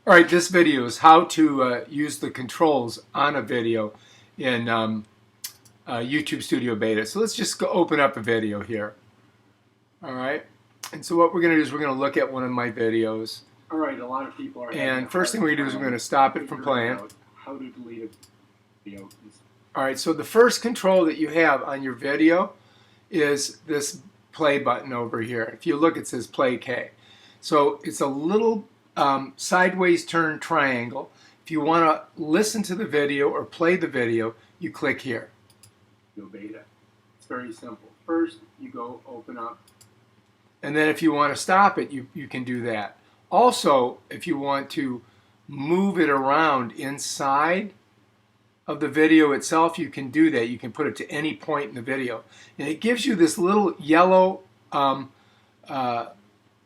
All right, this video is how to use the controls on a video in YouTube Studio Beta. So let's just go open up a video here. All right, and so what we're going to do is we're going to look at one of my videos. All right, a lot of people are. And first thing we're going to do is we're going to stop it from playing. How to delete a video. All right, so the first control that you have on your video is this play button over here. If you look, it says Play K. So it's a little sideways turn triangle. If you want to listen to the video or play the video, you click here. Beta. It's very simple. First, you go open up. And then if you want to stop it, you can do that. Also, if you want to move it around inside of the video itself, you can do that. You can put it to any point in the video. And it gives you this little yellow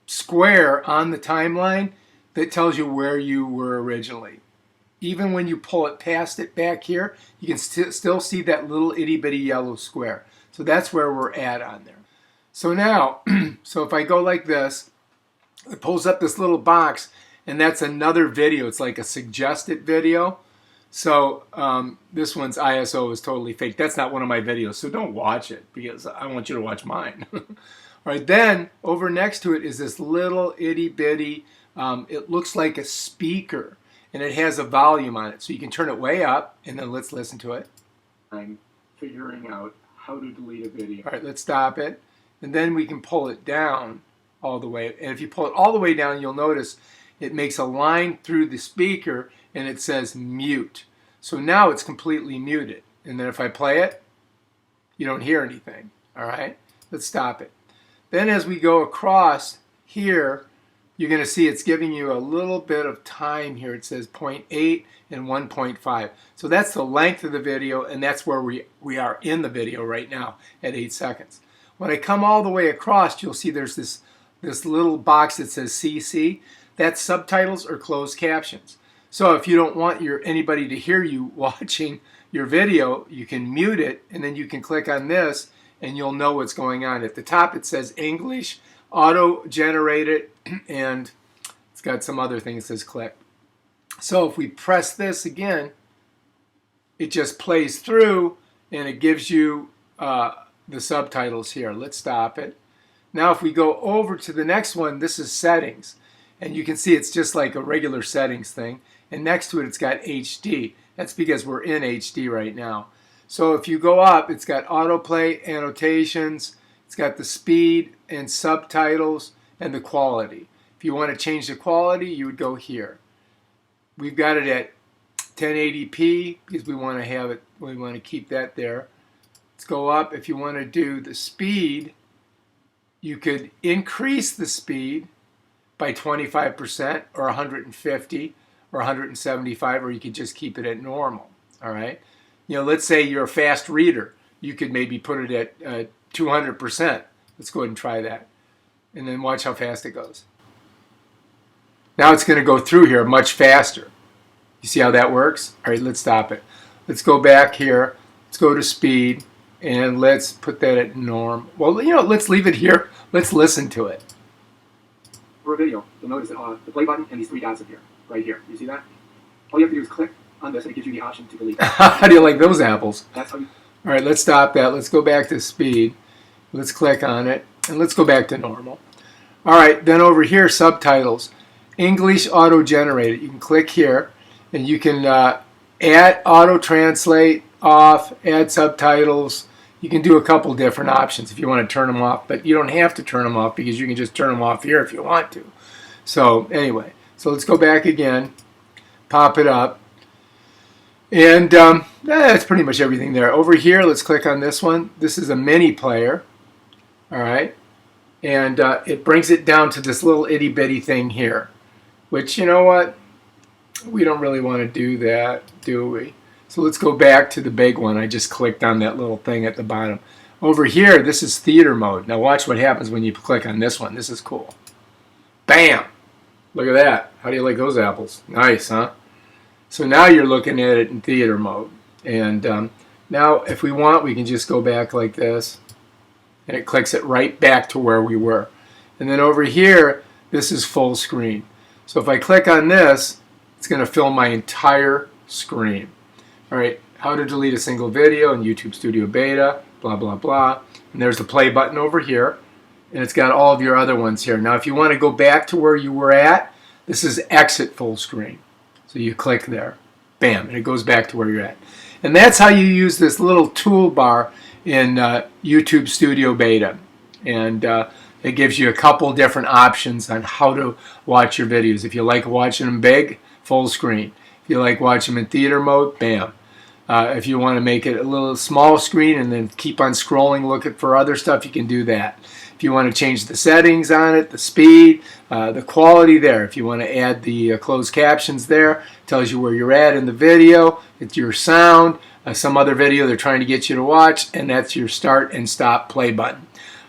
square on the timeline that tells you where you were originally. Even when you pull it past it back here, you can still see that little itty bitty yellow square. So that's where we're at on there. So now, so if I go like this, it pulls up this little box, and that's another video. It's like a suggested video. So this one's ISO is totally fake. That's not one of my videos, so don't watch it because I want you to watch mine. All right, then over next to it is this little itty bitty, it looks like a speaker, and it has a volume on it. So you can turn it way up, and then let's listen to it. I'm figuring out how to delete a video. All right, let's stop it. And then we can pull it down all the way. And if you pull it all the way down, you'll notice it makes a line through the speaker, and it says mute. So now it's completely muted. And then if I play it, you don't hear anything. All right, let's stop it. Then as we go across here, you're going to see it's giving you a little bit of time here. It says 0.8 and 1.5. So that's the length of the video, and that's where we are in the video right now at 8 seconds. When I come all the way across, you'll see there's this little box that says CC. That's subtitles or closed captions. So if you don't want anybody to hear you watching your video, you can mute it, and then you can click on this, and you'll know what's going on. At the top it says English, auto-generated, and it's got some other thing that says click. So if we press this again, it just plays through, and it gives you the subtitles here. Let's stop it. Now if we go over to the next one, this is settings. And you can see it's just like a regular settings thing. And next to it, it's got HD. That's because we're in HD right now. So if you go up, it's got autoplay, annotations, it's got the speed and subtitles and the quality. If you want to change the quality, you would go here. We've got it at 1080p because we want to have it, we want to keep that there. Let's go up. If you want to do the speed, you could increase the speed by 25% or 150 or 175, or you could just keep it at normal. All right. You know, let's say you're a fast reader. You could maybe put it at 200%. Let's go ahead and try that. And then watch how fast it goes. Now it's going to go through here much faster. You see how that works? All right, let's stop it. Let's go back here. Let's go to speed. And let's put that at norm. Well, you know, let's leave it here. Let's listen to it. For a video, you'll notice that the play button and these three dots appear right here. You see that? All you have to do is click on this, and it gives you the option to delete. How do you like those apples? That's how you. All right, let's stop that. Let's go back to speed. Let's click on it, and let's go back to normal. All right, then over here, subtitles. English auto-generated. You can click here, and you can add auto-translate off, add subtitles. You can do a couple different options if you want to turn them off, but you don't have to turn them off because you can just turn them off here if you want to. So anyway, so let's go back again, pop it up, and that's pretty much everything there. Over here, let's click on this one. This is a mini player, all right, and it brings it down to this little itty bitty thing here, which, you know what, we don't really want to do that, do we? So let's go back to the big one. I just clicked on that little thing at the bottom. Over here, this is theater mode. Now watch what happens when you click on this one. This is cool. Bam! Look at that. How do you like those apples? Nice, huh? So now you're looking at it in theater mode. And now if we want, we can just go back like this. And it clicks it right back to where we were. And then over here, this is full screen. So if I click on this, It's going to fill my entire screen. All right, how to delete a single video in YouTube Studio Beta, blah, blah, blah. And there's the play button over here. And it's got all of your other ones here. Now, if you want to go back to where you were at, this is exit full screen. So you click there. Bam, and it goes back to where you're at. And that's how you use this little toolbar in YouTube Studio Beta. And it gives you a couple different options on how to watch your videos. If you like watching them big, full screen. If you like watching them in theater mode, bam. If you want to make it a little small screen and then keep on scrolling looking for other stuff, you can do that. If you want to change the settings on it, the speed, the quality there. If you want to add the closed captions there, it tells you where you're at in the video. It's your sound, some other video they're trying to get you to watch, and that's your start and stop play button.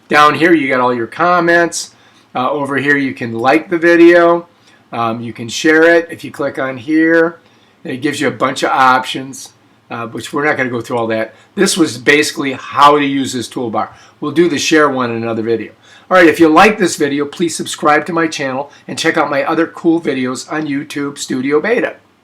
Down here you got all your comments. Over here you can like the video. You can share it if you click on here. And it gives you a bunch of options. Which we're not going to go through all that. This was basically how to use this toolbar. We'll do the share one in another video. Alright, if you like this video, please subscribe to my channel and check out my other cool videos on YouTube Studio Beta.